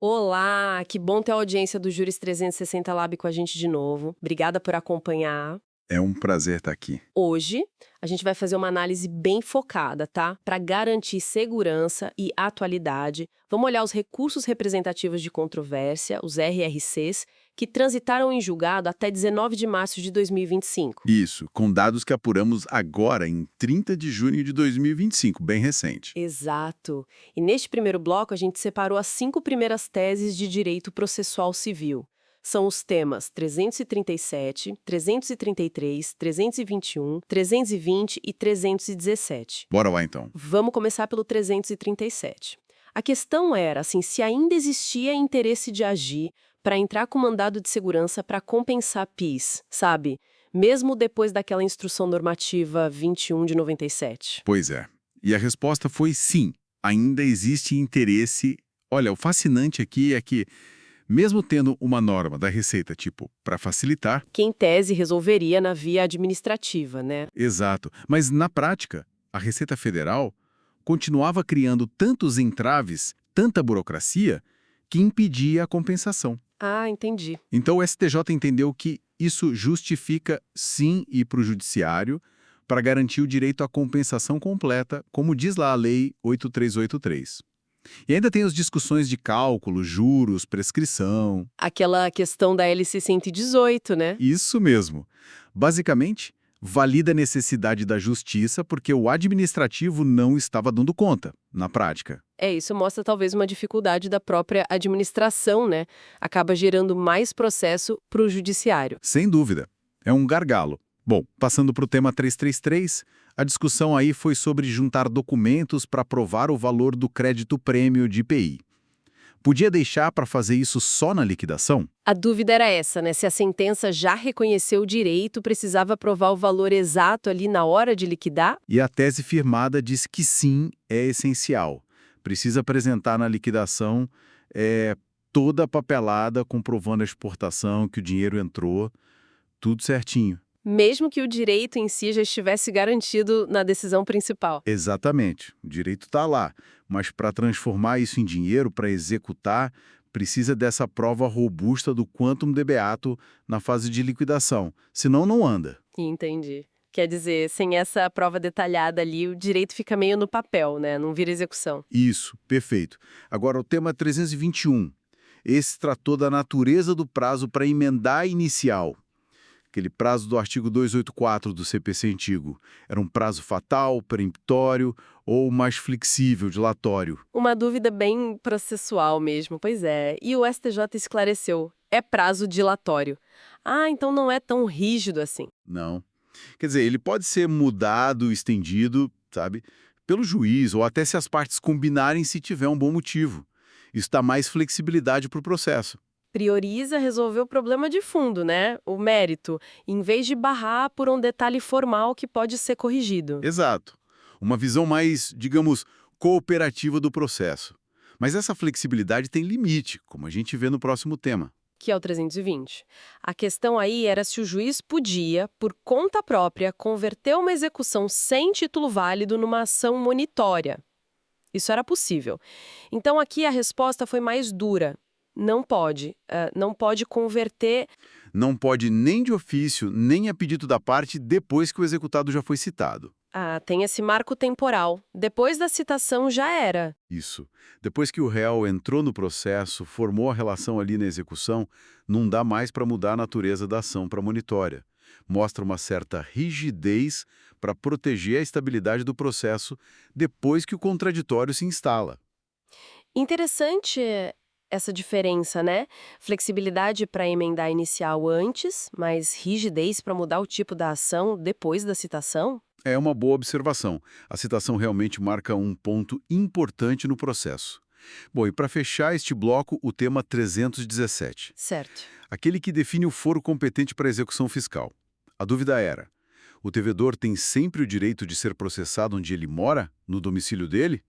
Olá, que bom ter a audiência do Júris 360 Lab com a gente de novo. Obrigada por acompanhar. É um prazer estar aqui. Hoje, a gente vai fazer uma análise bem focada, tá? Para garantir segurança e atualidade. Vamos olhar os recursos representativos de controvérsia, os RRCs, que transitaram em julgado até 19 de março de 2025. Isso, com dados que apuramos agora, em 30 de junho de 2025, bem recente. Exato. E neste primeiro bloco, a gente separou as 5 primeiras teses de direito processual civil. São os temas 337, 333, 321, 320 e 317. Bora lá então. Vamos começar pelo 337. A questão era, assim, se ainda existia interesse de agir para entrar com mandado de segurança para compensar PIS, sabe? Mesmo depois daquela instrução normativa 21 de 97. Pois é. E a resposta foi sim, ainda existe interesse. Olha, o fascinante aqui é que, mesmo tendo uma norma da Receita, tipo, para facilitar, Que em tese resolveria na via administrativa, né? exato, mas na prática, a Receita Federal continuava criando tantos entraves, tanta burocracia, que impedia a compensação. Ah, entendi. Então o STJ entendeu que isso justifica sim ir para o judiciário para garantir o direito à compensação completa, como diz lá a Lei 8383. E ainda tem as discussões de cálculo, juros, prescrição. Aquela questão da LC 118, né? Isso mesmo. Basicamente, valida a necessidade da justiça porque o administrativo não estava dando conta, na prática. É, isso mostra talvez uma dificuldade da própria administração, né? Acaba gerando mais processo para o judiciário. Sem dúvida. É um gargalo. Bom, passando para o tema 333, a discussão aí foi sobre juntar documentos para provar o valor do crédito prêmio de IPI. Podia deixar para fazer isso só na liquidação? A dúvida era essa, né? Se a sentença já reconheceu o direito, precisava provar o valor exato ali na hora de liquidar? E a tese firmada diz que sim, é essencial. Precisa apresentar na liquidação toda a papelada comprovando a exportação, que o dinheiro entrou, tudo certinho. Mesmo que o direito em si já estivesse garantido na decisão principal. Exatamente, o direito está lá, mas para transformar isso em dinheiro, para executar, precisa dessa prova robusta do quantum de beato na fase de liquidação, senão não anda. Entendi. Quer dizer, sem essa prova detalhada ali, o direito fica meio no papel, né? Não vira execução. Isso, perfeito. Agora o tema 321. Esse tratou da natureza do prazo para emendar a inicial. Aquele prazo do artigo 284 do CPC antigo. Era um prazo fatal, peremptório ou mais flexível, dilatório? Uma dúvida bem processual mesmo, pois é. E o STJ esclareceu, é prazo dilatório. Ah, então não é tão rígido assim. Não. Quer dizer, ele pode ser mudado, estendido, sabe, pelo juiz, ou até se as partes combinarem se tiver um bom motivo. Isso dá mais flexibilidade para o processo. Prioriza resolver o problema de fundo, né? O mérito, em vez de barrar por um detalhe formal que pode ser corrigido. Exato. Uma visão mais, digamos, cooperativa do processo. Mas essa flexibilidade tem limite, como a gente vê no próximo tema. Que é o 320. A questão aí era se o juiz podia, por conta própria, converter uma execução sem título válido numa ação monitória. Isso era possível. Então aqui a resposta foi mais dura. Não pode. Não pode converter. Não pode nem de ofício, nem a pedido da parte depois que o executado já foi citado. Tem esse marco temporal. Depois da citação já era. Isso. Depois que o réu entrou no processo, formou a relação ali na execução, não dá mais para mudar a natureza da ação para monitória. Mostra uma certa rigidez para proteger a estabilidade do processo depois que o contraditório se instala. Interessante essa diferença, né? Flexibilidade para emendar inicial antes, mas rigidez para mudar o tipo da ação depois da citação? É uma boa observação. A citação realmente marca um ponto importante no processo. Bom, e para fechar este bloco, o tema 317. Certo. Aquele que define o foro competente para execução fiscal. A dúvida era: o devedor tem sempre o direito de ser processado onde ele mora, no domicílio dele?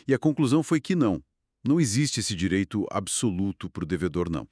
E a conclusão foi que não. Não existe esse direito absoluto para o devedor, não.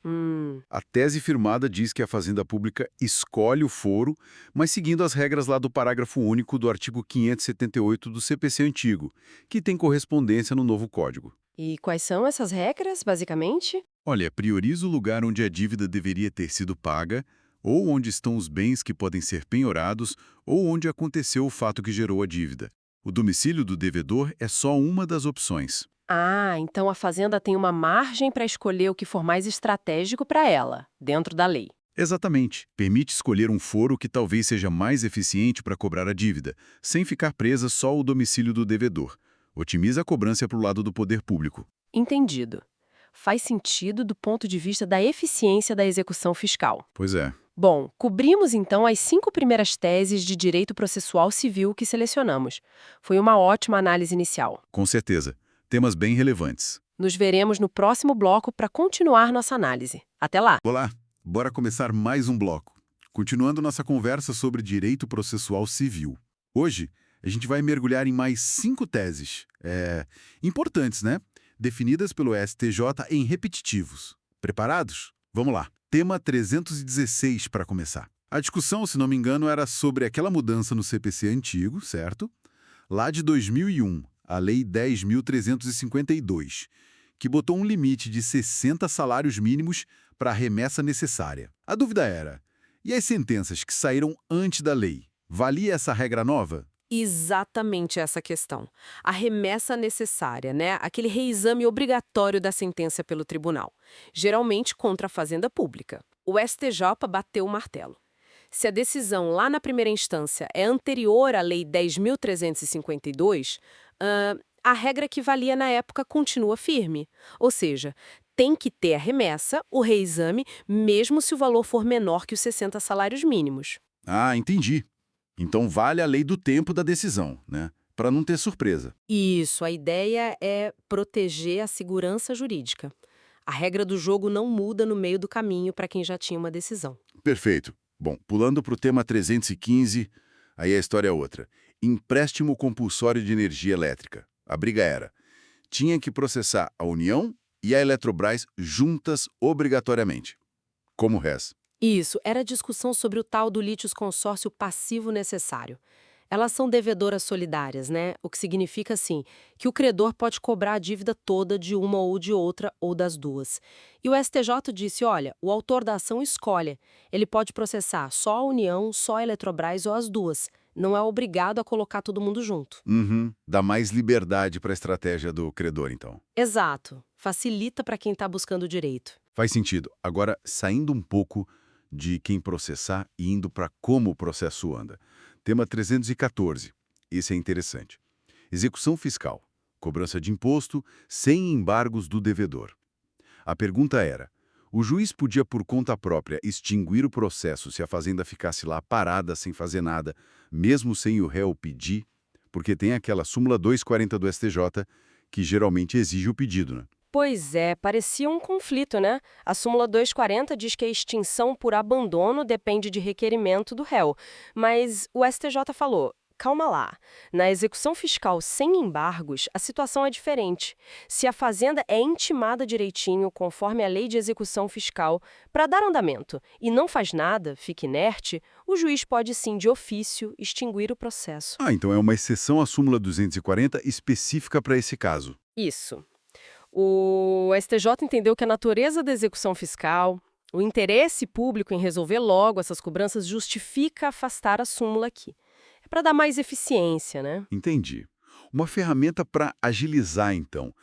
A tese firmada diz que a Fazenda Pública escolhe o foro, mas seguindo as regras lá do parágrafo único do artigo 578 do CPC antigo, que tem correspondência no novo Código. E quais são essas regras, basicamente? Olha, prioriza o lugar onde a dívida deveria ter sido paga, ou onde estão os bens que podem ser penhorados, ou onde aconteceu o fato que gerou a dívida. O domicílio do devedor é só uma das opções. Ah, então a fazenda tem uma margem para escolher o que for mais estratégico para ela, dentro da lei. Exatamente. Permite escolher um foro que talvez seja mais eficiente para cobrar a dívida, sem ficar presa só ao domicílio do devedor. Otimiza a cobrança para o lado do poder público. Entendido. Faz sentido do ponto de vista da eficiência da execução fiscal. Pois é. Bom, cobrimos então as 5 primeiras teses de direito processual civil que selecionamos. Foi uma ótima análise inicial. Com certeza. Temas bem relevantes. Nos veremos no próximo bloco para continuar nossa análise. Até lá! Olá, bora começar mais um bloco. Continuando nossa conversa sobre direito processual civil. Hoje, a gente vai mergulhar em mais 5 teses. Importantes, né? Definidas pelo STJ em repetitivos. Preparados? Vamos lá. Tema 316 para começar. A discussão, se não me engano, era sobre aquela mudança no CPC antigo, certo? Lá de 2001, a Lei 10.352, que botou um limite de 60 salários mínimos para a remessa necessária. A dúvida era, e as sentenças que saíram antes da lei? Valia essa regra nova? Exatamente essa questão. A remessa necessária, né? Aquele reexame obrigatório da sentença pelo tribunal, geralmente contra a fazenda pública. O STJ bateu o martelo. Se a decisão lá na primeira instância é anterior à Lei 10.352, a regra que valia na época continua firme. Ou seja, tem que ter a remessa, o reexame, mesmo se o valor for menor que os 60 salários mínimos. Ah, entendi. Então vale a lei do tempo da decisão, né? Para não ter surpresa. Isso, a ideia é proteger a segurança jurídica. A regra do jogo não muda no meio do caminho para quem já tinha uma decisão. Perfeito. Bom, pulando para o tema 315, aí a história é outra. Empréstimo compulsório de energia elétrica. A briga era, tinha que processar a União e a Eletrobras juntas obrigatoriamente. Como res. Isso, era discussão sobre o tal do litisconsórcio passivo necessário. Elas são devedoras solidárias, né? O que significa, assim, que o credor pode cobrar a dívida toda de uma ou de outra ou das duas. E o STJ disse, olha, o autor da ação escolhe. Ele pode processar só a União, só a Eletrobras ou as duas. Não é obrigado a colocar todo mundo junto. Dá mais liberdade para a estratégia do credor, então. Exato. Facilita para quem está buscando o direito. Faz sentido. Agora, saindo um pouco de quem processar e indo para como o processo anda. Tema 314. Esse é interessante. Execução fiscal. Cobrança de imposto sem embargos do devedor. A pergunta era, o juiz podia por conta própria extinguir o processo se a fazenda ficasse lá parada sem fazer nada, mesmo sem o réu pedir? Porque tem aquela súmula 240 do STJ que geralmente exige o pedido, né? Pois é, parecia um conflito, né? A súmula 240 diz que a extinção por abandono depende de requerimento do réu. Mas o STJ falou, calma lá, na execução fiscal sem embargos, a situação é diferente. Se a fazenda é intimada direitinho, conforme a lei de execução fiscal, para dar andamento e não faz nada, fica inerte, o juiz pode sim, de ofício, extinguir o processo. Ah, então é uma exceção à súmula 240 específica para esse caso. Isso. O STJ entendeu que a natureza da execução fiscal, o interesse público em resolver logo essas cobranças justifica afastar a súmula aqui. É para dar mais eficiência, né? Entendi. Uma ferramenta para agilizar, então.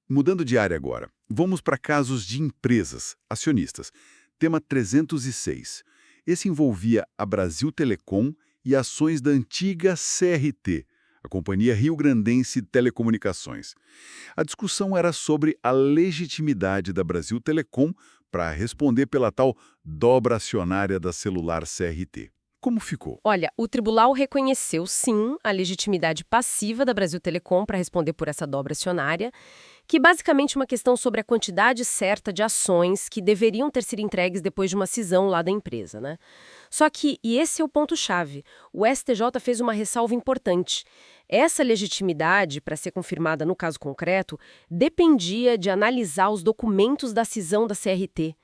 Mudando de área agora, vamos para casos de empresas, acionistas. Tema 306. Esse envolvia a Brasil Telecom e ações da antiga CRT, a Companhia Rio-Grandense de Telecomunicações. A discussão era sobre a legitimidade da Brasil Telecom para responder pela tal dobra acionária da celular CRT. Como ficou? Olha, o tribunal reconheceu, sim, a legitimidade passiva da Brasil Telecom para responder por essa dobra acionária, que basicamente é uma questão sobre a quantidade certa de ações que deveriam ter sido entregues depois de uma cisão lá da empresa, né? Só que, e esse é o ponto-chave, o STJ fez uma ressalva importante. Essa legitimidade, para ser confirmada no caso concreto, dependia de analisar os documentos da cisão da CRT.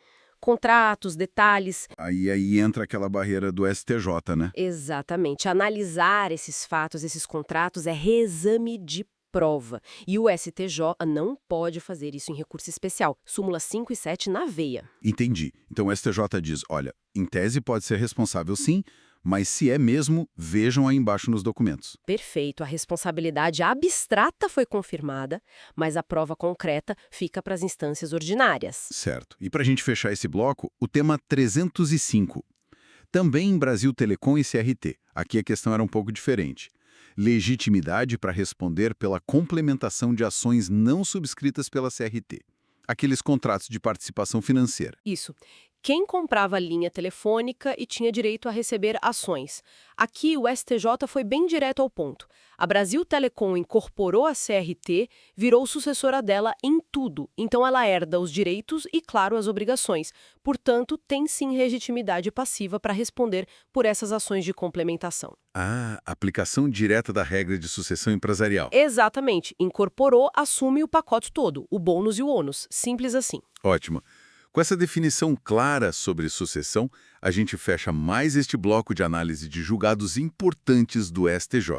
Contratos, detalhes. Aí entra aquela barreira do STJ, né? Exatamente. Analisar esses fatos, esses contratos, é reexame de prova. E o STJ não pode fazer isso em recurso especial. Súmula 5 e 7 na veia. Entendi. Então o STJ diz, olha, em tese pode ser responsável sim, mas se é mesmo, vejam aí embaixo nos documentos. Perfeito, a responsabilidade abstrata foi confirmada, mas a prova concreta fica para as instâncias ordinárias. Certo. E para a gente fechar esse bloco, o tema 305. Também em Brasil Telecom e CRT. Aqui a questão era um pouco diferente. Legitimidade para responder pela complementação de ações não subscritas pela CRT. Aqueles contratos de participação financeira. Isso. Quem comprava linha telefônica e tinha direito a receber ações. Aqui o STJ foi bem direto ao ponto. A Brasil Telecom incorporou a CRT, virou sucessora dela em tudo. Então ela herda os direitos e, claro, as obrigações. Portanto, tem sim legitimidade passiva para responder por essas ações de complementação. Ah, aplicação direta da regra de sucessão empresarial. Exatamente. Incorporou, assume o pacote todo, o bônus e o ônus. Simples assim. Ótimo. Com essa definição clara sobre sucessão, a gente fecha mais este bloco de análise de julgados importantes do STJ.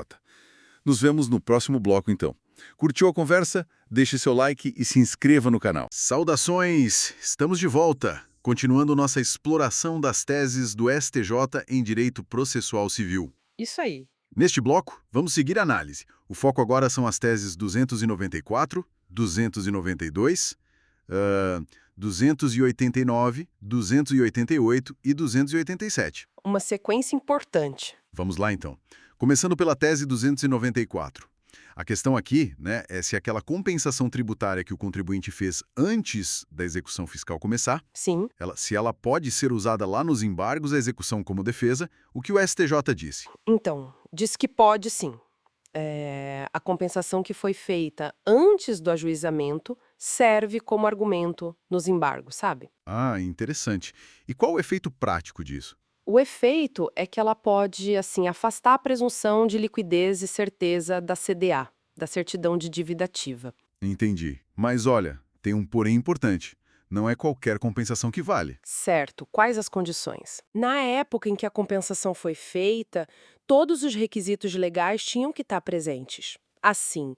Nos vemos no próximo bloco, então. Curtiu a conversa? Deixe seu like e se inscreva no canal. Saudações! Estamos de volta, continuando nossa exploração das teses do STJ em Direito Processual Civil. Isso aí. Neste bloco, vamos seguir a análise. O foco agora são as teses 294, 292, 289, 288 e 287. Uma sequência importante. Vamos lá, então. Começando pela tese 294. A questão aqui, né, é se aquela compensação tributária que o contribuinte fez antes da execução fiscal começar, Sim. se ela pode ser usada lá nos embargos à execução como defesa, o que o STJ disse. Então, diz que pode sim. A compensação que foi feita antes do ajuizamento serve como argumento nos embargos, sabe? Ah, interessante. E qual o efeito prático disso? O efeito é que ela pode, assim, afastar a presunção de liquidez e certeza da CDA, da certidão de dívida ativa. Entendi. Mas olha, tem um porém importante. Não é qualquer compensação que vale. Certo. Quais as condições? Na época em que a compensação foi feita, todos os requisitos legais tinham que estar presentes. Assim,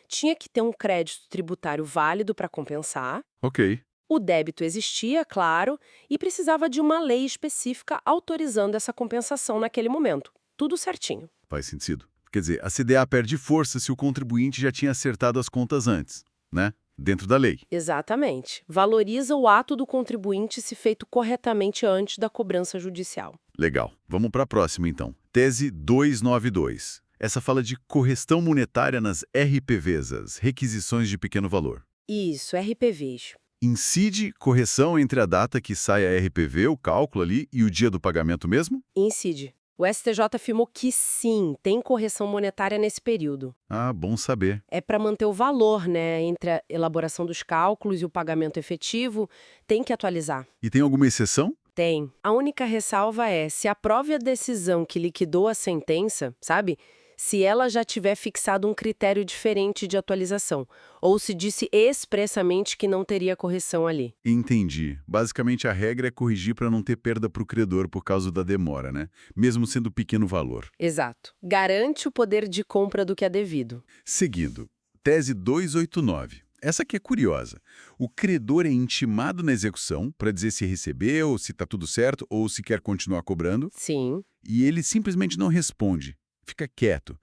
tinha que ter um crédito tributário válido para compensar, Ok, o débito existia, claro, e precisava de uma lei específica autorizando essa compensação naquele momento. Tudo certinho. faz sentido. Quer dizer, a CDA perde força se o contribuinte já tinha acertado as contas antes, né? Dentro da lei. Exatamente. Valoriza o ato do contribuinte se feito corretamente antes da cobrança judicial. Legal. Vamos para a próxima, então. Tese 292. Essa fala de correção monetária nas RPVs, as requisições de pequeno valor. Isso, RPVs. Incide correção entre a data que sai a RPV, o cálculo ali, e o dia do pagamento mesmo? Incide. O STJ afirmou que sim, tem correção monetária nesse período. Ah, bom saber. É para manter o valor, né, entre a elaboração dos cálculos e o pagamento efetivo, tem que atualizar. E tem alguma exceção? Tem. A única ressalva é, se aprove a decisão que liquidou a sentença, sabe? Se ela já tiver fixado um critério diferente de atualização, ou se disse expressamente que não teria correção ali. Entendi. Basicamente, a regra é corrigir para não ter perda para o credor por causa da demora, né? Mesmo sendo pequeno valor. Exato. Garante o poder de compra do que é devido. Seguindo, tese 289. Essa aqui é curiosa. O credor é intimado na execução para dizer se recebeu, se está tudo certo ou se quer continuar cobrando, Sim. e ele simplesmente não responde. Fica quieto.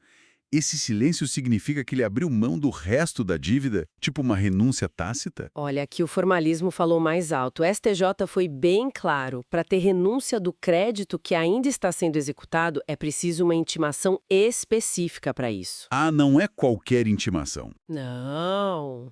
Esse silêncio significa que ele abriu mão do resto da dívida, tipo uma renúncia tácita? Olha, aqui o formalismo falou mais alto. O STJ foi bem claro. Para ter renúncia do crédito que ainda está sendo executado, é preciso uma intimação específica para isso. Ah, não é qualquer intimação. Não.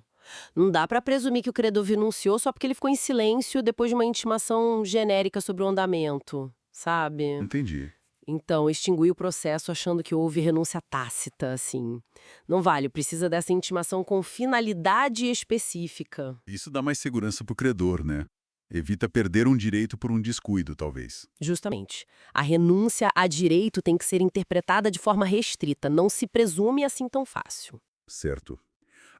Não dá para presumir que o credor renunciou só porque ele ficou em silêncio depois de uma intimação genérica sobre o andamento, sabe? Entendi. Então, extinguir o processo achando que houve renúncia tácita, assim. Não vale, precisa dessa intimação com finalidade específica. Isso dá mais segurança para o credor, né? Evita perder um direito por um descuido, talvez. Justamente. A renúncia a direito tem que ser interpretada de forma restrita, não se presume assim tão fácil. Certo.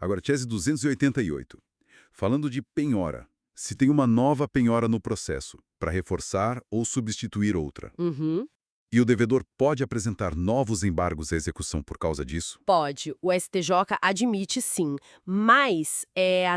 Agora, tese 288. Falando de penhora. Se tem uma nova penhora no processo, para reforçar ou substituir outra. Uhum. E o devedor pode apresentar novos embargos à execução por causa disso? Pode, o STJ admite sim, mas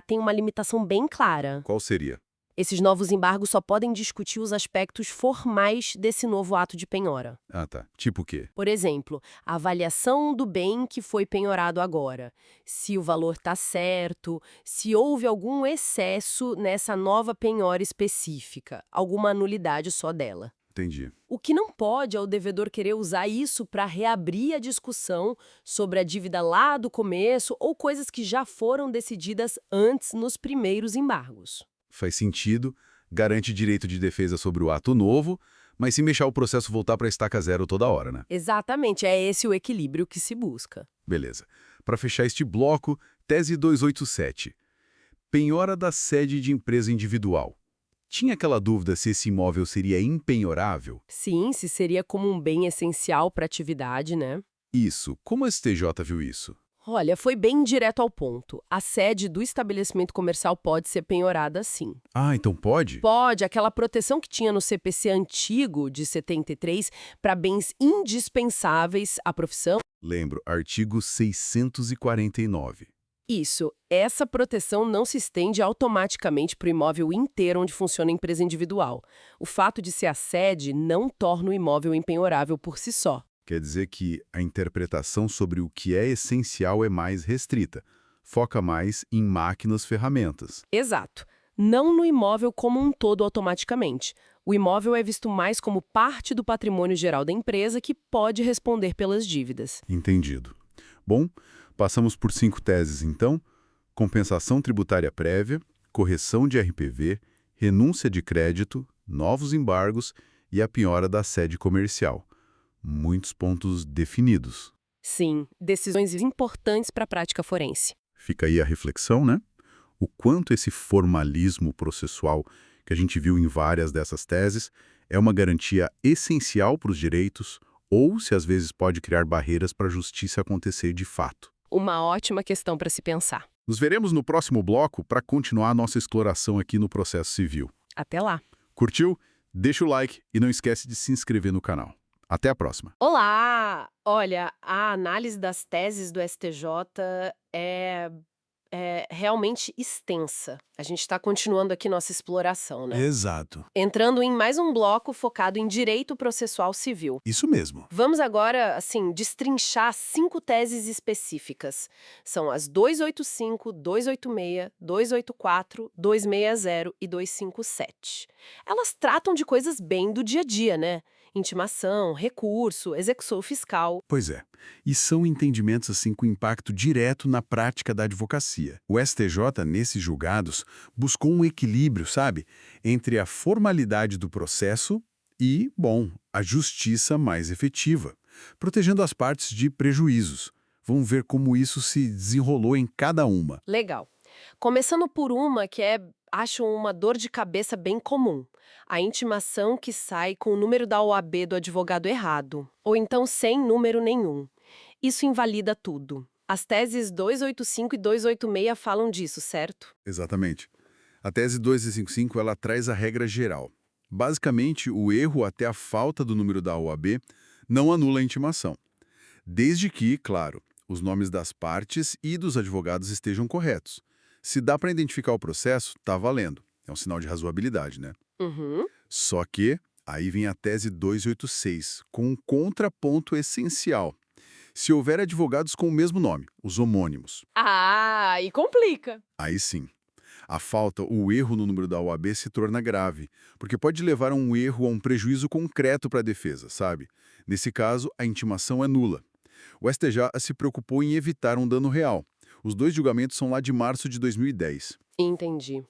tem uma limitação bem clara. Qual seria? Esses novos embargos só podem discutir os aspectos formais desse novo ato de penhora. Ah, tá. Tipo o quê? Por exemplo, a avaliação do bem que foi penhorado agora, se o valor está certo, se houve algum excesso nessa nova penhora específica, alguma anulidade só dela. Entendi. O que não pode é o devedor querer usar isso para reabrir a discussão sobre a dívida lá do começo ou coisas que já foram decididas antes nos primeiros embargos. Faz sentido, garante direito de defesa sobre o ato novo, mas sem deixar o processo voltar para a estaca zero toda hora, né? Exatamente, é esse o equilíbrio que se busca. Beleza. Para fechar este bloco, tese 287. Penhora da sede de empresa individual. Tinha aquela dúvida se esse imóvel seria impenhorável? Sim, se seria como um bem essencial para a atividade, né? Isso. Como o STJ viu isso? Olha, foi bem direto ao ponto. A sede do estabelecimento comercial pode ser penhorada sim. Ah, então pode? Pode, aquela proteção que tinha no CPC antigo, de 73, para bens indispensáveis à profissão. Lembro, artigo 649. Isso, essa proteção não se estende automaticamente para o imóvel inteiro onde funciona a empresa individual. O fato de ser a sede não torna o imóvel impenhorável por si só. Quer dizer que a interpretação sobre o que é essencial é mais restrita. Foca mais em máquinas, ferramentas. Exato. Não no imóvel como um todo automaticamente. O imóvel é visto mais como parte do patrimônio geral da empresa que pode responder pelas dívidas. Entendido. Bom, passamos por 5 teses, então. Compensação tributária prévia, correção de RPV, renúncia de crédito, novos embargos e a penhora da sede comercial. Muitos pontos definidos. Sim, decisões importantes para a prática forense. Fica aí a reflexão, né? O quanto esse formalismo processual que a gente viu em várias dessas teses é uma garantia essencial para os direitos ou se às vezes pode criar barreiras para a justiça acontecer de fato. Uma ótima questão para se pensar. Nos veremos no próximo bloco para continuar a nossa exploração aqui no processo civil. Até lá. Curtiu? Deixa o like e não esquece de se inscrever no canal. Até a próxima. Olá! Olha, a análise das teses do STJ é realmente extensa. A gente está continuando aqui nossa exploração, né? Exato. Entrando em mais um bloco focado em direito processual civil. Isso mesmo. Vamos agora, assim, destrinchar 5 teses específicas. São as 285, 286, 284, 260 e 257. Elas tratam de coisas bem do dia a dia, né? Intimação, recurso, execução fiscal. Pois é. E são entendimentos assim com impacto direto na prática da advocacia. O STJ, nesses julgados, buscou um equilíbrio, sabe, entre a formalidade do processo e, bom, a justiça mais efetiva, protegendo as partes de prejuízos. Vamos ver como isso se desenrolou em cada uma. Legal. Começando por uma que acho uma dor de cabeça bem comum. A intimação que sai com o número da OAB do advogado errado, ou então sem número nenhum. Isso invalida tudo. As teses 285 e 286 falam disso, certo? Exatamente. A tese 255 ela traz a regra geral. Basicamente, o erro até a falta do número da OAB não anula a intimação. Desde que, claro, os nomes das partes e dos advogados estejam corretos. Se dá para identificar o processo, tá valendo. É um sinal de razoabilidade, né? Uhum. Só que aí vem a tese 286, com um contraponto essencial. Se houver advogados com o mesmo nome, os homônimos, Ah, e complica. aí sim. A falta, o erro no número da OAB se torna grave, porque pode levar a um erro ou a um prejuízo concreto para a defesa, sabe? Nesse caso, a intimação é nula. O STJ se preocupou em evitar um dano real. Os 2 julgamentos são lá de março de 2010. Entendi.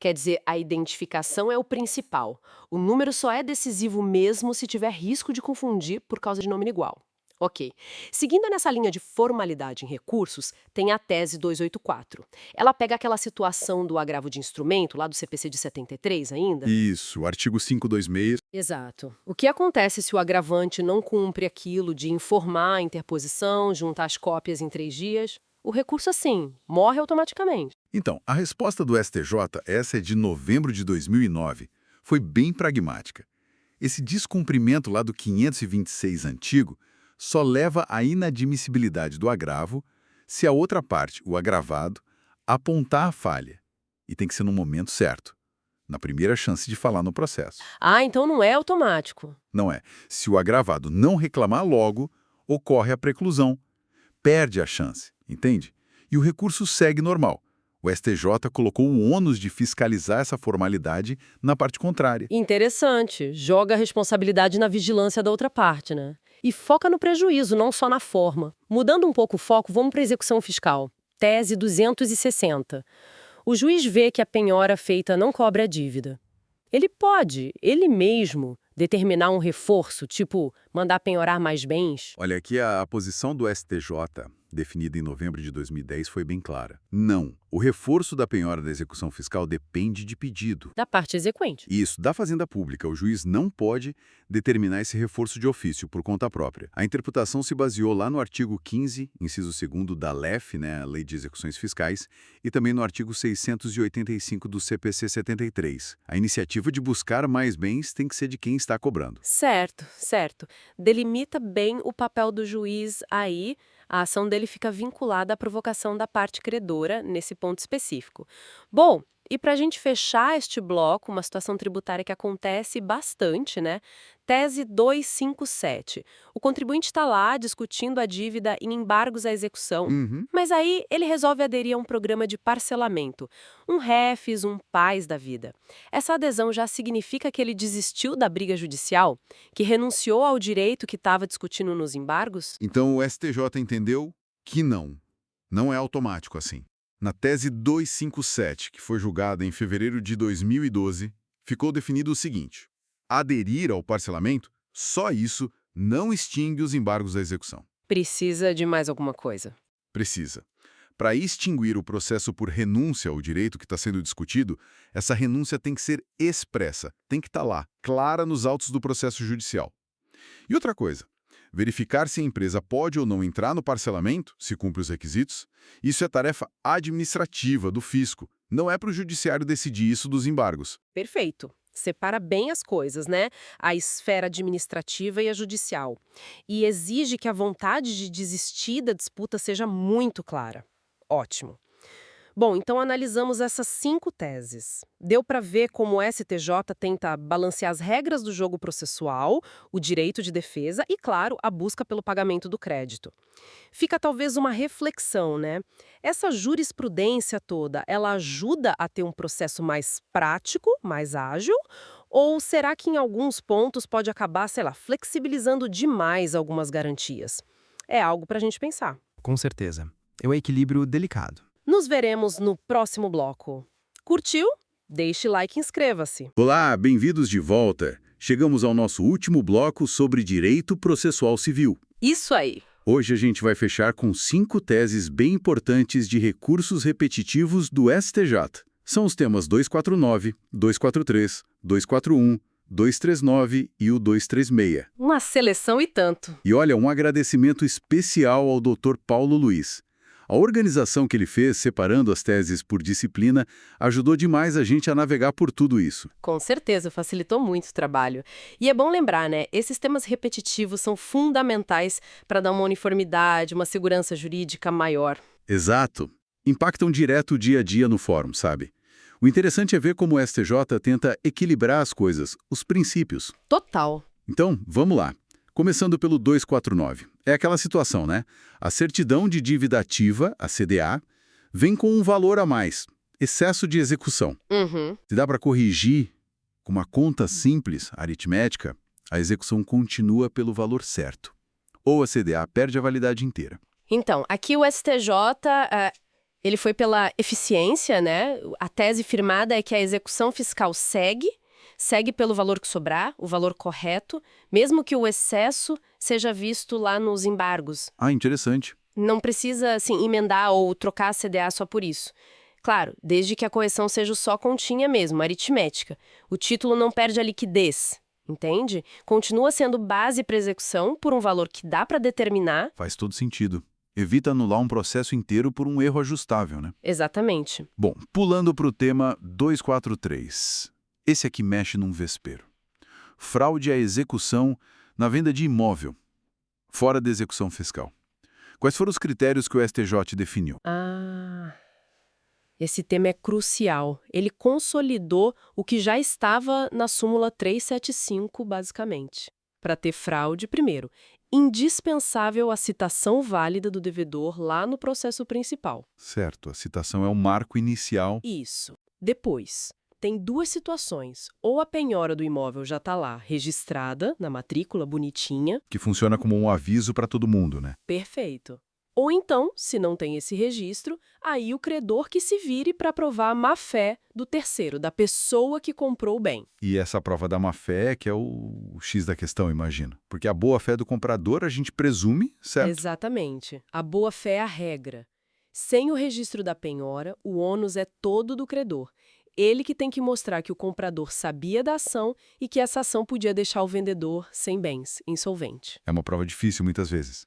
Quer dizer, a identificação é o principal. O número só é decisivo mesmo se tiver risco de confundir por causa de nome igual. Ok. Seguindo nessa linha de formalidade em recursos, tem a tese 284. Ela pega aquela situação do agravo de instrumento, lá do CPC de 73 ainda? Isso, artigo 526. Exato. O que acontece se o agravante não cumpre aquilo de informar a interposição, juntar as cópias em 3 dias? O recurso, assim, morre automaticamente. Então, a resposta do STJ, essa é de novembro de 2009, foi bem pragmática. Esse descumprimento lá do 526 antigo só leva à inadmissibilidade do agravo se a outra parte, o agravado, apontar a falha. E tem que ser no momento certo, na primeira chance de falar no processo. Ah, então não é automático. Não é. Se o agravado não reclamar logo, ocorre a preclusão. Perde a chance, entende? E o recurso segue normal. O STJ colocou o ônus de fiscalizar essa formalidade na parte contrária. Interessante. Joga a responsabilidade na vigilância da outra parte, né? E foca no prejuízo, não só na forma. Mudando um pouco o foco, vamos para a execução fiscal. Tese 260. O juiz vê que a penhora feita não cobre a dívida. Ele pode, ele mesmo, determinar um reforço, tipo mandar penhorar mais bens? Olha, aqui a posição do STJ, definida em novembro de 2010, foi bem clara. Não. O reforço da penhora da execução fiscal depende de pedido. Da parte exequente. Isso, da Fazenda Pública, o juiz não pode determinar esse reforço de ofício por conta própria. A interpretação se baseou lá no artigo 15, inciso 2º da LEF, né, a Lei de Execuções Fiscais, e também no artigo 685 do CPC 73. A iniciativa de buscar mais bens tem que ser de quem está cobrando. Certo, certo. Delimita bem o papel do juiz aí. A ação dele fica vinculada à provocação da parte credora, nesse ponto específico. Bom, e para a gente fechar este bloco, uma situação tributária que acontece bastante, né? Tese 257. O contribuinte está lá discutindo a dívida em embargos à execução, mas aí ele resolve aderir a um programa de parcelamento, um refis, um paz da vida. Essa adesão já significa que ele desistiu da briga judicial? Que renunciou ao direito que estava discutindo nos embargos? Então o STJ entendeu que não. Não é automático assim. Na tese 257, que foi julgada em fevereiro de 2012, ficou definido o seguinte: aderir ao parcelamento, só isso não extingue os embargos à execução. Precisa de mais alguma coisa? Precisa. Para extinguir o processo por renúncia ao direito que está sendo discutido, essa renúncia tem que ser expressa, tem que estar lá, clara nos autos do processo judicial. E outra coisa, verificar se a empresa pode ou não entrar no parcelamento, se cumpre os requisitos, isso é tarefa administrativa do fisco, não é para o judiciário decidir isso dos embargos. Perfeito. Separa bem as coisas, né? A esfera administrativa e a judicial. E exige que a vontade de desistir da disputa seja muito clara. Ótimo. Bom, então analisamos essas 5 teses. Deu para ver como o STJ tenta balancear as regras do jogo processual, o direito de defesa e, claro, a busca pelo pagamento do crédito. Fica talvez uma reflexão, né? Essa jurisprudência toda, ela ajuda a ter um processo mais prático, mais ágil? Ou será que em alguns pontos pode acabar, sei lá, flexibilizando demais algumas garantias? É algo para a gente pensar. Com certeza. É um equilíbrio delicado. Nos veremos no próximo bloco. Curtiu? Deixe like e inscreva-se. Olá, bem-vindos de volta. Chegamos ao nosso último bloco sobre direito processual civil. Isso aí. Hoje a gente vai fechar com 5 teses bem importantes de recursos repetitivos do STJ. São os temas 249, 243, 241, 239 e o 236. Uma seleção e tanto. E olha, um agradecimento especial ao Dr. Paulo Luiz. A organização que ele fez, separando as teses por disciplina, ajudou demais a gente a navegar por tudo isso. Com certeza, facilitou muito o trabalho. E é bom lembrar, né? Esses temas repetitivos são fundamentais para dar uma uniformidade, uma segurança jurídica maior. Exato. Impactam direto o dia a dia no fórum, sabe? O interessante é ver como o STJ tenta equilibrar as coisas, os princípios. Total. Então, vamos lá. Começando pelo 249. É aquela situação, né? A certidão de dívida ativa, a CDA, vem com um valor a mais, excesso de execução. Se dá para corrigir com uma conta simples, aritmética, a execução continua pelo valor certo. Ou a CDA perde a validade inteira. Então, aqui o STJ, ele foi pela eficiência, né? A tese firmada é que a execução fiscal segue pelo valor que sobrar, o valor correto, mesmo que o excesso seja visto lá nos embargos. Ah, interessante. Não precisa, assim, emendar ou trocar a CDA só por isso. Claro, desde que a correção seja só continha mesmo, aritmética. O título não perde a liquidez, entende? Continua sendo base para execução por um valor que dá para determinar. Faz todo sentido. Evita anular um processo inteiro por um erro ajustável, né? Exatamente. Bom, pulando para o tema 243. Esse aqui mexe num vespeiro. fraude à execução na venda de imóvel, fora da execução fiscal. Quais foram os critérios que o STJ definiu? Esse tema é crucial. Ele consolidou o que já estava na súmula 375, basicamente. Para ter fraude, primeiro, indispensável a citação válida do devedor lá no processo principal. Certo, a citação é o marco inicial. Isso. Depois, tem duas situações. Ou a penhora do imóvel já está lá, registrada, na matrícula, bonitinha. Que funciona como um aviso para todo mundo, né? Perfeito. Ou então, se não tem esse registro, aí o credor que se vire para provar a má-fé do terceiro, da pessoa que comprou o bem. E essa prova da má-fé que é o X da questão, imagino. Porque a boa-fé do comprador a gente presume, certo? Exatamente. A boa-fé é a regra. Sem o registro da penhora, o ônus é todo do credor. Ele que tem que mostrar que o comprador sabia da ação e que essa ação podia deixar o vendedor sem bens, insolvente. É uma prova difícil muitas vezes.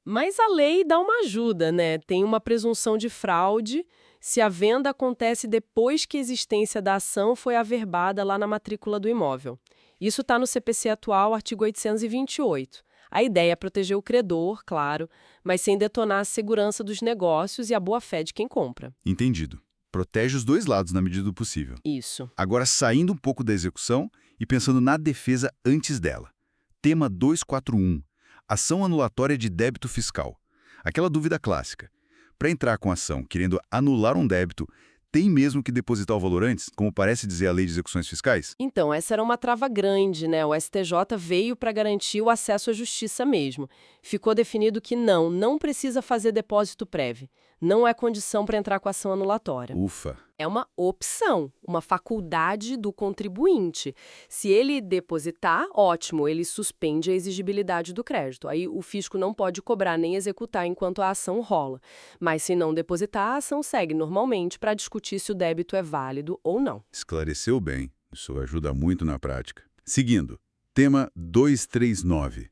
Mas a lei dá uma ajuda, né? Tem uma presunção de fraude se a venda acontece depois que a existência da ação foi averbada lá na matrícula do imóvel. Isso está no CPC atual, artigo 828. A ideia é proteger o credor, claro, mas sem detonar a segurança dos negócios e a boa-fé de quem compra. Entendido. Protege os dois lados na medida do possível. Isso. Agora, saindo um pouco da execução e pensando na defesa antes dela. Tema 241. Ação anulatória de débito fiscal. Aquela dúvida clássica. Para entrar com ação querendo anular um débito, tem mesmo que depositar o valor antes, como parece dizer a Lei de Execuções Fiscais? Então, essa era uma trava grande, né? O STJ veio para garantir o acesso à justiça mesmo. Ficou definido que não precisa fazer depósito prévio. Não é condição para entrar com ação anulatória. Ufa! É uma opção, uma faculdade do contribuinte. Se ele depositar, ótimo, ele suspende a exigibilidade do crédito. Aí o fisco não pode cobrar nem executar enquanto a ação rola. Mas se não depositar, a ação segue normalmente para discutir se o débito é válido ou não. Esclareceu bem. Isso ajuda muito na prática. Seguindo, tema 239.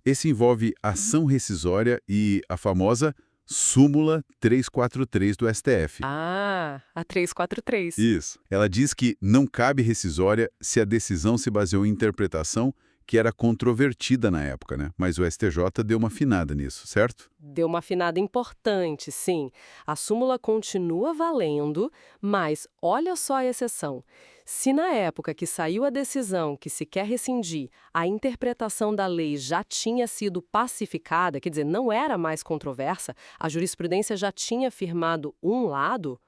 Esse envolve ação rescisória e a famosa súmula 343 do STF. Ah, a 343. Isso. Ela diz que não cabe rescisória se a decisão se baseou em interpretação que era controvertida na época, né? Mas o STJ deu uma afinada nisso, certo? Deu uma afinada importante, sim. A súmula continua valendo, mas olha só a exceção. Se na época que saiu a decisão que se quer rescindir, a interpretação da lei já tinha sido pacificada, quer dizer, não era mais controversa, a jurisprudência já tinha afirmado um lado,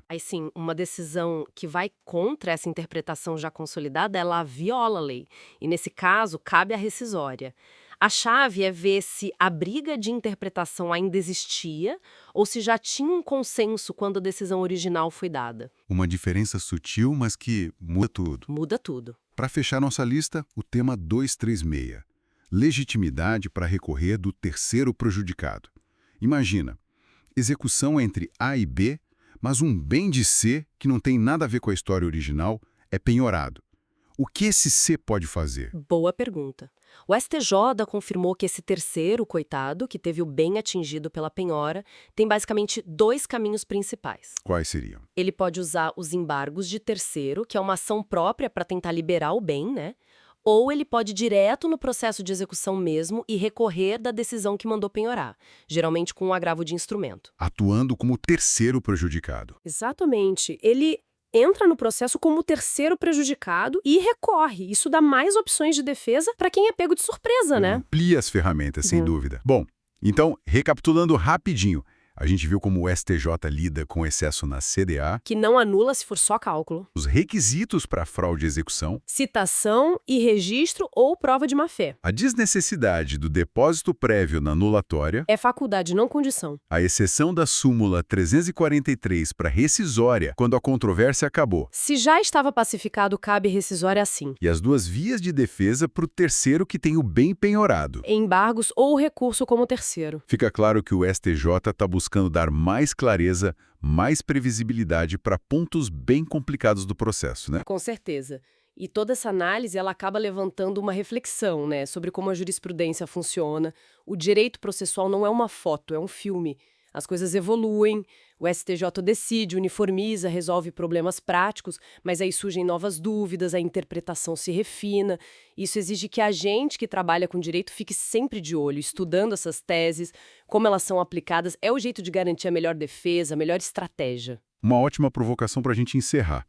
aí sim, uma decisão que vai contra essa interpretação já consolidada, ela viola a lei. E nesse caso, cabe a rescisória. A chave é ver se a briga de interpretação ainda existia ou se já tinha um consenso quando a decisão original foi dada. Uma diferença sutil, mas que muda tudo. Muda tudo. Para fechar nossa lista, o tema 236. Legitimidade para recorrer do terceiro prejudicado. Imagina, execução entre A e B, mas um bem de C, que não tem nada a ver com a história original, é penhorado. O que esse C pode fazer? Boa pergunta. O STJ confirmou que esse terceiro, coitado, que teve o bem atingido pela penhora, tem basicamente dois caminhos principais. Quais seriam? Ele pode usar os embargos de terceiro, que é uma ação própria para tentar liberar o bem, né? Ou ele pode ir direto no processo de execução mesmo e recorrer da decisão que mandou penhorar, geralmente com um agravo de instrumento. Atuando como terceiro prejudicado. Exatamente. Ele entra no processo como o terceiro prejudicado e recorre. Isso dá mais opções de defesa para quem é pego de surpresa, né? Amplia as ferramentas, sem dúvida. Bom, então, recapitulando rapidinho, a gente viu como o STJ lida com excesso na CDA, Que não anula se for só cálculo. os requisitos para fraude e execução, Citação e registro ou prova de má-fé. a desnecessidade do depósito prévio na anulatória, É faculdade, não condição. a exceção da súmula 343 para rescisória quando a controvérsia acabou, Se já estava pacificado, cabe rescisória assim. e as duas vias de defesa para o terceiro que tem o bem penhorado. Embargos ou recurso como terceiro. Fica claro que o STJ está buscando dar mais clareza, mais previsibilidade para pontos bem complicados do processo, né? Com certeza. E toda essa análise, ela acaba levantando uma reflexão, né, sobre como a jurisprudência funciona. O direito processual não é uma foto, é um filme. As coisas evoluem, o STJ decide, uniformiza, resolve problemas práticos, mas aí surgem novas dúvidas, a interpretação se refina. Isso exige que a gente que trabalha com direito fique sempre de olho, estudando essas teses, como elas são aplicadas. É o jeito de garantir a melhor defesa, a melhor estratégia. Uma ótima provocação para a gente encerrar.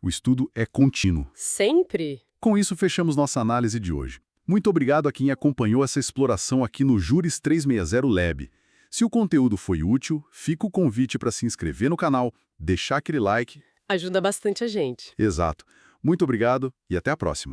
O estudo é contínuo. Sempre? Com isso, fechamos nossa análise de hoje. Muito obrigado a quem acompanhou essa exploração aqui no Juris 360 Lab. Se o conteúdo foi útil, fica o convite para se inscrever no canal, deixar aquele like. Ajuda bastante a gente. Exato. Muito obrigado e até a próxima.